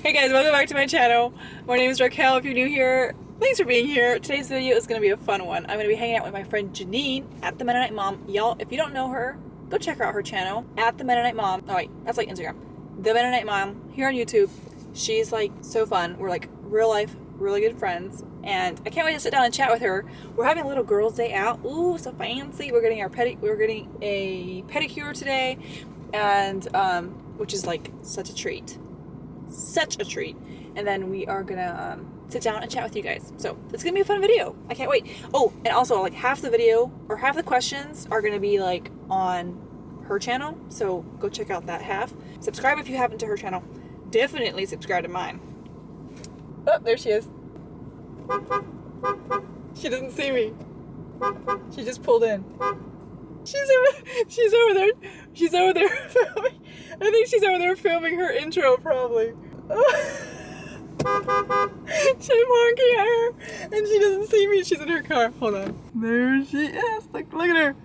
Hey guys, welcome back to my channel. My name is Raquel. If you're new here, thanks for being here. Today's video is going to be a fun one. I'm going to be hanging out with my friend Jeannine at the Mennonite Mom. Y'all, if you don't know her, go check out her channel at the Mennonite Mom. Oh wait, that's like Instagram. The Mennonite Mom here on YouTube. She's like so fun. We're like real life, really good friends. And I can't wait to sit down and chat with her. We're having a little girls' day out. Ooh, so fancy. We're getting a pedicure today, and which is like such a treat. Such a treat. And then we are gonna sit down and chat with you guys. So it's gonna be a fun video. I can't wait. Oh, and also like half the video or half the questions are gonna be like on her channel. So go check out that half. Subscribe if you haven't to her channel. Definitely subscribe to mine. Oh, there she is. She doesn't see me. She just pulled in. She's over there. She's over there filming. I think she's over there filming her intro probably. She's honking at her and she doesn't see me. She's in her car. Hold on. There she is. Look at her.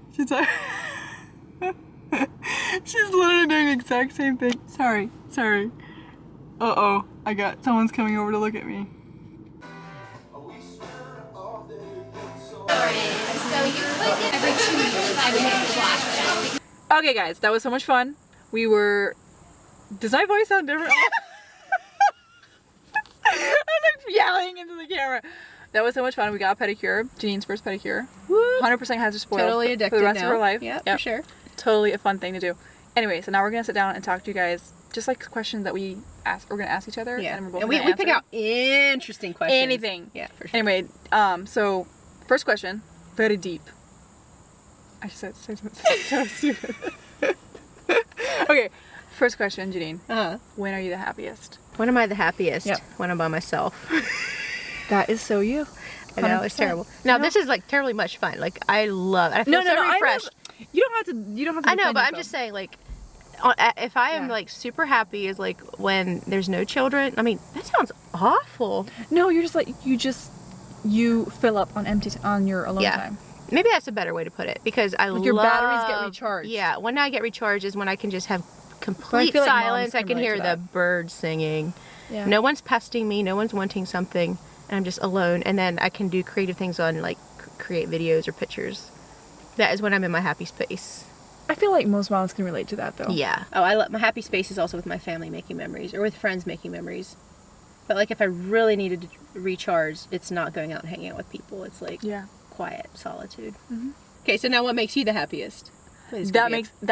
She's literally doing the exact same thing. Sorry. Uh-oh. Someone's coming over to look at me. Okay guys, that was so much fun. Does my voice sound different? I'm like yelling into the camera. That was so much fun. We got a pedicure. Jeannine's first pedicure. 100% has her spoiled totally addicted for the rest now. of her life. Yeah, for sure. Totally a fun thing to do. Anyway, so now we're gonna sit down and talk to you guys. Just like questions that we're gonna ask each other. Yeah. And we're both we pick out interesting questions. Anything. Yeah, for sure. Anyway, so first question, very deep. I just said so stupid. Okay, first question, Jeannine. When are you the happiest? When am I the happiest? Yep. When I'm by myself. That is so you. I know, it's terrible. Now this is like terribly much fun. Like I feel so refreshed. You don't have to. I know, but I'm yourself. just saying, like, if I am like super happy is like when there's no children. I mean, that sounds awful. No, you're just like you fill up on your alone time. Maybe that's a better way to put it, because your batteries get recharged. Yeah, when I get recharged is when I can just have complete silence. I can hear the birds singing. Yeah. No one's pesting me. No one's wanting something, and I'm just alone. And then I can do creative things on like create videos or pictures. That is when I'm in my happy space. I feel like most moms can relate to that though. Yeah. Oh, I love my happy space is also with my family making memories or with friends making memories. But like if I really needed to recharge, it's not going out and hanging out with people. It's like quiet solitude. Okay, so now what makes you the happiest? That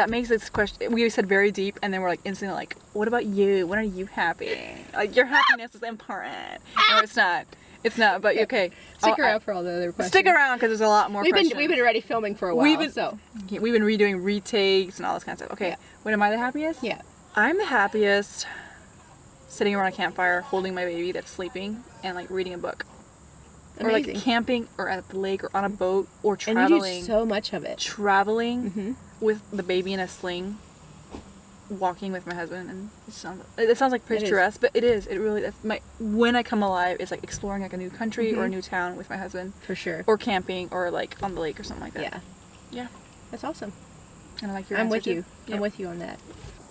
makes this question. We said very deep, and then we're like instantly like, what about you? When are you happy? Like your happiness is important. No, it's not. It's not. But okay. Stick around for all the other questions. Stick around because there's a lot more. We've been already filming for a while. We've been redoing retakes and all this kind of stuff. Okay. Yeah. When am I the happiest? Yeah. I'm the happiest sitting around a campfire, holding my baby that's sleeping, and like reading a book. Amazing. Or like camping, or at the lake, or on a boat, or traveling. And you do so much of it. Traveling with the baby in a sling, walking with my husband, and it sounds like picturesque, but it is. It really is. When I come alive, it's like exploring like a new country or a new town with my husband. For sure. Or camping, or like on the lake or something like that. Yeah. Yeah. That's awesome. And I like your I'm answer with you. Too. I'm with you on that.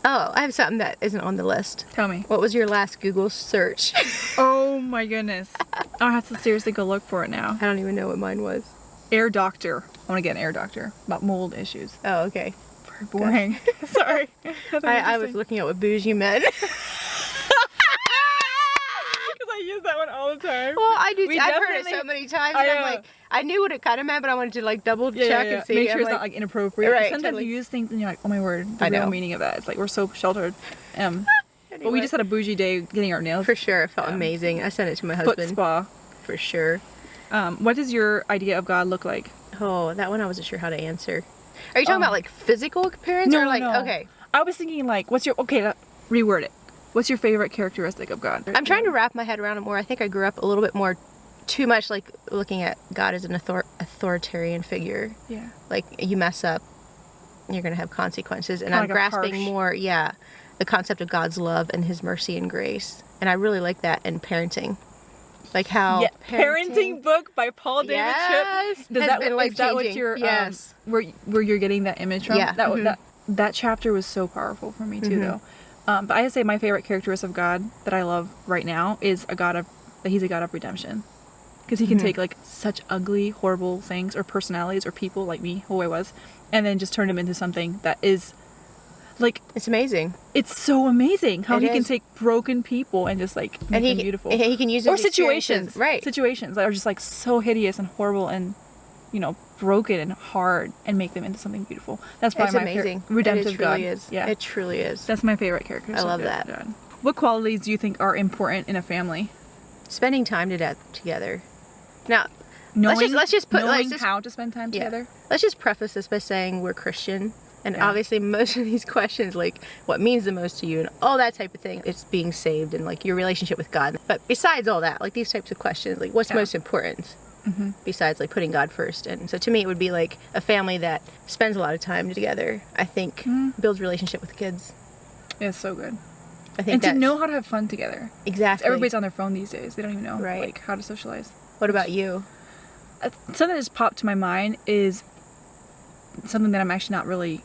Oh, I have something that isn't on the list. Tell me. What was your last Google search? Oh my goodness. I'll have to seriously go look for it now. I don't even know what mine was. Air doctor. I want to get an air doctor about mold issues. Oh, okay. Very boring. Sorry. I was looking at what bougie meant. Because I use that one all the time. Well, I do. I've heard it so many times. And I'm like, I knew what it kind of meant, but I wanted to like double check and see. Make sure it's not like inappropriate. Right. Sometimes you use things and you're like, oh my word, the real meaning of that. It's like we're so sheltered. Anyway. But we just had a bougie day getting our nails. For sure, it felt amazing. I sent it to my husband. Foot spa. For sure. What does your idea of God look like? Oh, that one I wasn't sure how to answer. Are you talking about like physical appearance or like okay? I was thinking like, reword it. What's your favorite characteristic of God? I'm trying to wrap my head around it more. I think I grew up a little bit more, too much like looking at God as an authoritarian figure. Yeah. Like you mess up, you're gonna have consequences, and Kinda I'm like grasping more, the concept of God's love and His mercy and grace, and I really like that in parenting. Like how parenting book by Paul David Tripp. Is that what you're where you're getting that image from? Yeah. That chapter was so powerful for me too though. But I say my favorite characteristic of God that I love right now is that he's a God of redemption. Because he can take like such ugly, horrible things or personalities or people like me, who I was, and then just turn them into something that is like... It's amazing. It's so amazing how he can take broken people and just like make them beautiful. He can use those situations. Right. Situations that are just like so hideous and horrible and, you know, broken and hard and make them into something beautiful. That's probably amazing. Redemptive God. Is. Yeah. It truly is. That's my favorite character. I love that. God. What qualities do you think are important in a family? Spending time together. Now, knowing how to spend time together. Let's just preface this by saying we're Christian, and obviously most of these questions, like what means the most to you and all that type of thing, it's being saved and like your relationship with God. But besides all that, like these types of questions, like what's most important besides like putting God first? And so to me, it would be like a family that spends a lot of time together. I think builds relationship with kids. Yeah, it's so good. I think to know how to have fun together. Exactly. Everybody's on their phone these days. They don't even know like how to socialize. What about you? Something that just popped to my mind is something that I'm actually not really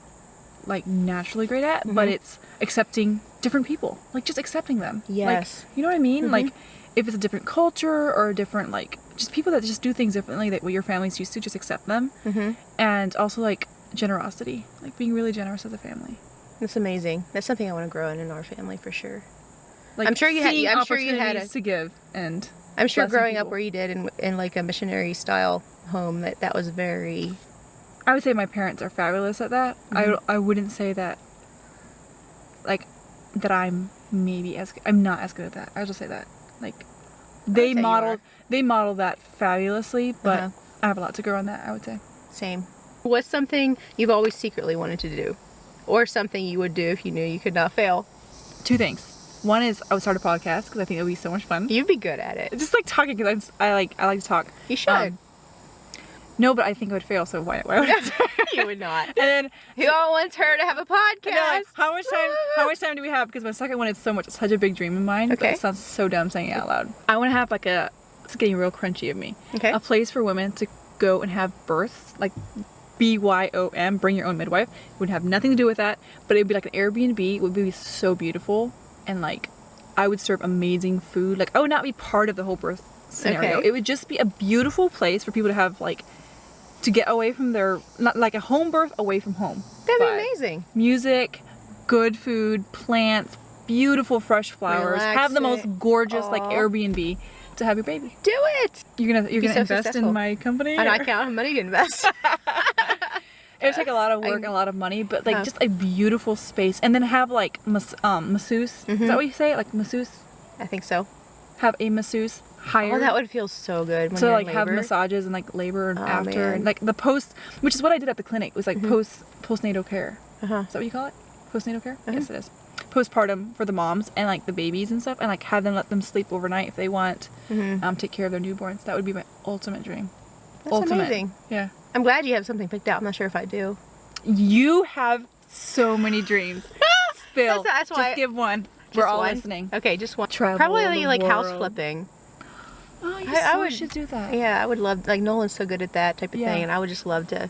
like naturally great at, but it's accepting different people. Like just accepting them. Yes. Like, you know what I mean? Like if it's a different culture or a different like just people that just do things differently that what your family's used to, just accept them. And also like generosity, like being really generous as a family. That's amazing. That's something I want to grow in our family for sure. Like I'm sure you had opportunities to give and I'm sure growing up where you did in like a missionary style home that was very... I would say my parents are fabulous at that. I wouldn't say that like that I'm not as good at that. I'll just say that. Like they model that fabulously, but I have a lot to grow on that, I would say. Same. What's something you've always secretly wanted to do? Or something you would do if you knew you could not fail? 2 things. One is I would start a podcast because I think it would be so much fun. You'd be good at it. Just like talking because I like to talk. You should. No, but I think I would fail. So why would I? You would not. And then who all wants her to have a podcast? Like, how much time do we have? Because my second one is such a big dream of mine. Okay. But it sounds so dumb saying it out loud. I want to have like it's getting real crunchy of me. Okay. A place for women to go and have births, like BYOM, bring your own midwife. It would have nothing to do with that, but it would be like an Airbnb. It would be so beautiful, and like I would serve amazing food. Like I would not be part of the whole birth scenario. Okay. It would just be a beautiful place for people to have like to get away from their not like a home birth away from home. That'd be amazing. Music, good food, plants, beautiful fresh flowers. Have the most gorgeous like Airbnb to have your baby. Do it. You're gonna invest in my company? And I can't have money to invest. It would take a lot of work and a lot of money, but like just a beautiful space, and then have like masseuse. Is that what you say? Like masseuse? I think so. Have a masseuse hired. Oh, that would feel so good. When to you're like in have labor. massages and like labor and after, man. and like the post, which is what I did at the clinic. Was like postnatal care. Is that what you call it? Postnatal care? Yes, it is. Postpartum for the moms and like the babies and stuff, and like have them let them sleep overnight if they want. Take care of their newborns. That would be my ultimate dream. That's amazing. Yeah. I'm glad you have something picked out. I'm not sure if I do. You have so many dreams. Spill. That's why. Just give one. We're all listening. Okay, just one. Travel Probably like the house world. flipping. Oh, you should do that. Yeah, I would love. Like Nolan's so good at that type of thing, and I would just love to.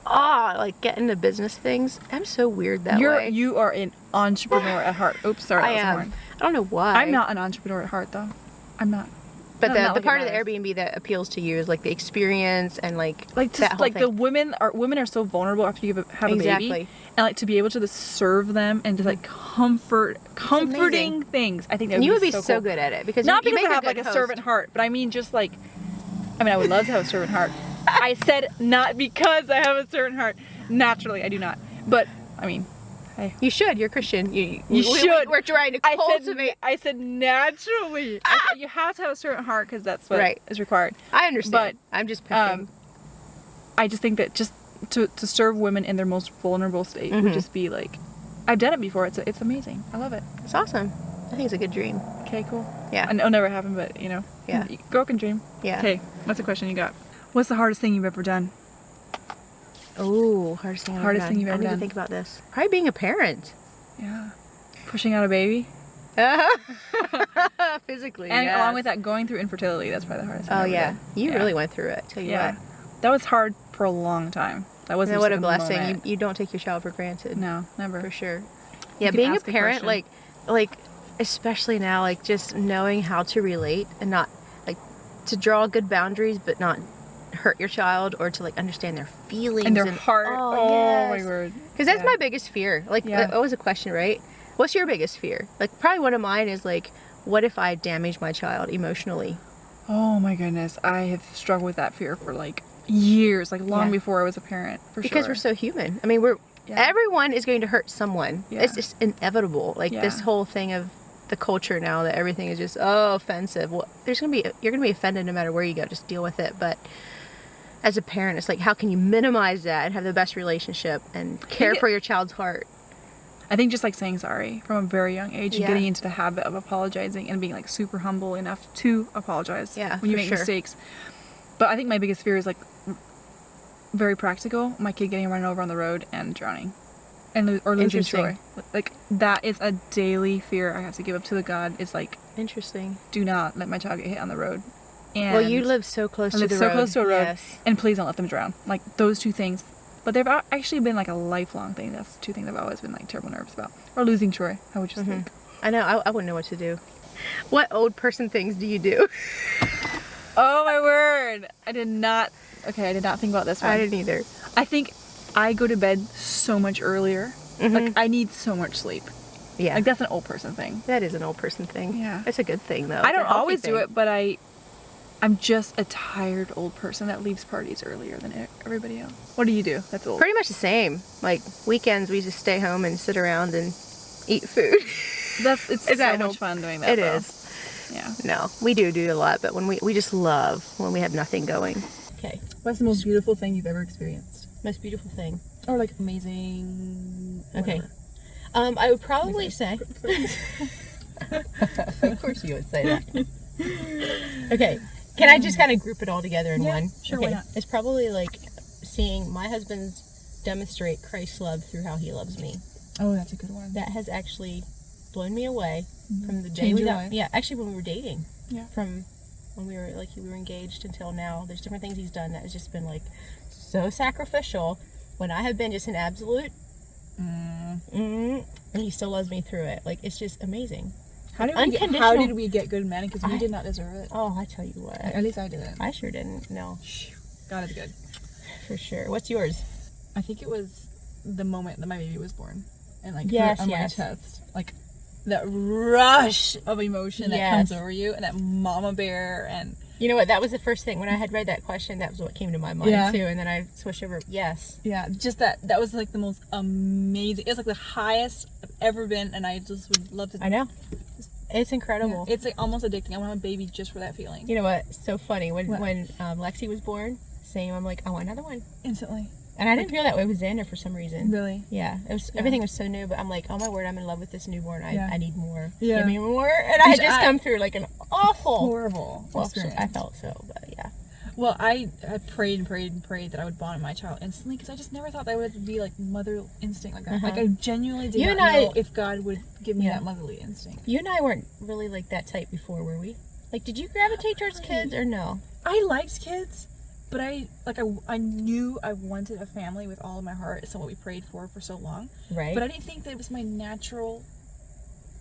Like get into business things. I'm so weird that way. You are an entrepreneur at heart. Oops, sorry. I am. I don't know why. I'm not an entrepreneur at heart though. I'm not. But the part of the Airbnb that appeals to you is like the experience and like just that whole like thing. the women are so vulnerable after you have a baby, and like to be able to just serve them and just like comforting things. I think that you would be so so cool. good at it because not you because make I have like a servant heart, but I mean just like I would love to have a servant heart. I said not because I have a servant heart. Naturally, I do not. But I mean. You should. You're Christian. You should. We're trying to cultivate. I said naturally. You have to have a certain heart because that's what is required. I understand. But I'm just picking. I just think that just to serve women in their most vulnerable state would just be like, I've done it before. It's amazing. I love it. It's awesome. I think it's a good dream. Okay, cool. Yeah. It'll never happen, but Yeah. Girl can dream. Yeah. Okay, what's the question you got? What's the hardest thing you've ever done? Oh, hardest thing you've ever done. I need to think about this. Probably being a parent. Yeah. Pushing out a baby. Physically, and along with that, going through infertility. That's probably the hardest thing I've ever done. You really went through it. Tell you what. That was hard for a long time. That wasn't what a just like blessing. moment. You don't take your child for granted. No, never. For sure. Yeah, being a parent, like like, especially now, like, just knowing how to relate and not, like, to draw good boundaries, but not hurt your child, or to, like, understand their feelings and their heart. Oh, yes. my word. Because that's my biggest fear. Like, that was a question, right? What's your biggest fear? Like, probably one of mine is, like, what if I damage my child emotionally? Oh my goodness. I have struggled with that fear for, like, years, like, long before I was a parent, for because we're so human. I mean, everyone is going to hurt someone. It's just inevitable. Like, this whole thing of the culture now that everything is just, offensive. Well, you're gonna be offended no matter where you go. Just deal with it. But as a parent, it's like, how can you minimize that and have the best relationship and care for your child's heart? I think just, like, saying sorry from a very young age and getting into the habit of apologizing and being, like, super humble enough to apologize when you make mistakes. But I think my biggest fear is, like, very practical. My kid getting run over on the road and drowning, or losing joy. Like, that is a daily fear I have to give up to the God. It's like, interesting. Do not let my child get hit on the road. And well, you live so close to the road. so close to a road, and please don't let them drown. Like, those two things. But they've actually been, like, a lifelong thing. That's two things I've always been, like, terrible nervous about. Or losing Troy, I would just think. I know. I wouldn't know what to do. What old person things do you do? Oh my word! I did not think about this one. I didn't either. I think I go to bed so much earlier. Like, I need so much sleep. Yeah. Like, that's an old person thing. That is an old person thing. Yeah. It's a good thing, though. I don't always do it, but I'm just a tired old person that leaves parties earlier than everybody else. What do you do? That's old. Pretty much the same. Like, weekends, we just stay home and sit around and eat food. It's so much fun doing that, It is. Yeah. No, we do a lot, but when we just love when we have nothing going. Okay. What's the most beautiful thing you've ever experienced? Most beautiful thing. Or, like, amazing. Whatever. Okay. I would probably say. Of course you would say that. Okay. Can I just kind of group it all together in one? Sure, okay. Why not? It's probably like seeing my husband's demonstrate Christ's love through how he loves me. Oh, that's a good one. That has actually blown me away from the day Changed your life. Yeah, actually when we were dating. Yeah. From when we were engaged until now. There's different things he's done that has just been, like, so sacrificial when I have been just an absolute and he still loves me through it. Like, it's just amazing. How did we get good men? Because we did not deserve it. Oh, I tell you what. At least I didn't. I sure didn't. No. God is good. For sure. What's yours? I think it was the moment that my baby was born. And, like, yes, on my chest. Like, that rush of emotion that comes over you. And that mama bear. And you know what? That was the first thing. When I had read that question, that was what came to my mind, too. And then I switched over. Yes. Yeah. Just that was, like, the most amazing. It was, like, the highest I've ever been. And I just would love to. I know. It's incredible. Yeah, it's, like, almost addicting. I want to have a baby just for that feeling. You know what? So funny. When Lexi was born, same. I'm like, I want another one. Instantly. And I didn't feel that way with Xander for some reason. Really? Yeah. It was everything was so new, but I'm like, oh my word, I'm in love with this newborn. I need more. Yeah. Give me more. And I had just come through, like, an awful, horrible experience. I felt so, but yeah. Well, I prayed and prayed and prayed that I would bond with my child instantly, because I just never thought that would be, like, mother instinct like that. Like, I genuinely did not know if God would give me that motherly instinct. You and I weren't really, like, that type before, were we? Like, did you gravitate towards kids or no? I liked kids, but I knew I wanted a family with all of my heart. It's what we prayed for so long. Right. But I didn't think that it was my natural.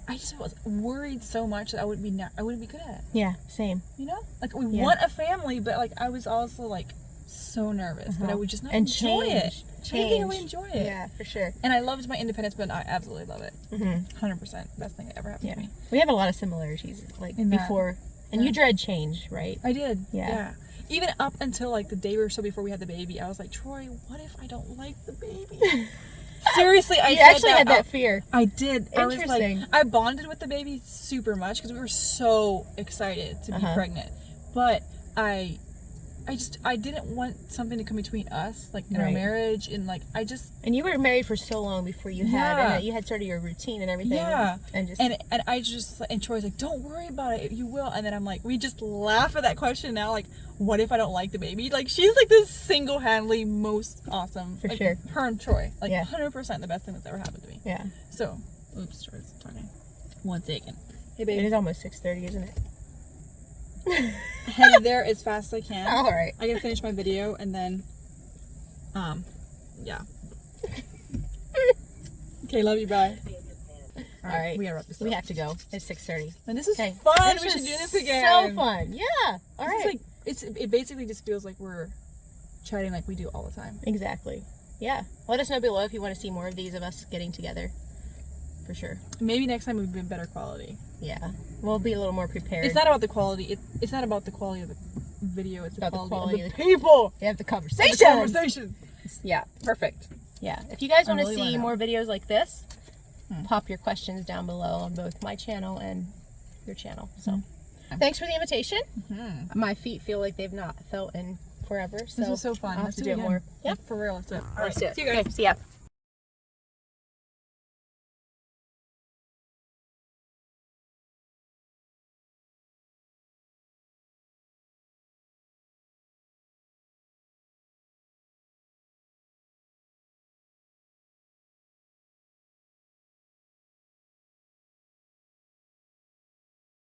I just was worried so much that I wouldn't be good at it. Yeah, same. You know, like, we want a family, but, like, I was also, like, so nervous that I would just not enjoy it. I didn't think I would enjoy it. Yeah, for sure. And I loved my independence, but I absolutely love it. 100%. Best thing that ever happened to me. We have a lot of similarities, like, before. And you dread change, right? I did. Yeah. Even up until, like, the day or so before we had the baby, I was like, Troy, what if I don't like the baby? Seriously, I actually had that fear. I did. Interesting. I bonded with the baby super much because we were so excited to be pregnant. But I didn't want something to come between us, like, in our marriage, and, like, And you were married for so long before you had, and you had sort of your routine and everything. Yeah. And I just, and Troy's like, don't worry about it, you will. And then I'm like, we just laugh at that question now, like, what if I don't like the baby? Like, she's, like, this single-handedly most awesome. For like, sure. Her and Troy. Like, 100% the best thing that's ever happened to me. Yeah. So, oops, Troy's talking. One second. Hey, baby. It is almost 6:30, isn't it? Headed there as fast as I can. All right. I gotta finish my video and then, yeah. Okay, love you, bye. All All right. We gotta wrap this up. We have to go. It's 6:30. And this is fun. We should do this again. So fun. Yeah. All right. It basically just feels like we're chatting like we do all the time. Exactly. Yeah. Let us know below if you want to see more of these of us getting together. For sure. Maybe next time we'll be better quality. Yeah. We'll be a little more prepared. It's not about the quality. It's not about the quality of the video. It's about the quality of the people. You have the conversation. Yeah. Perfect. Yeah. If you guys want to see more videos like this, pop your questions down below on both my channel and your channel. So, thanks for the invitation. My feet feel like they've not felt in forever. So this is so fun. Let's do it more. Yeah. For real. Let's do it. All right. See you guys. Okay, see ya.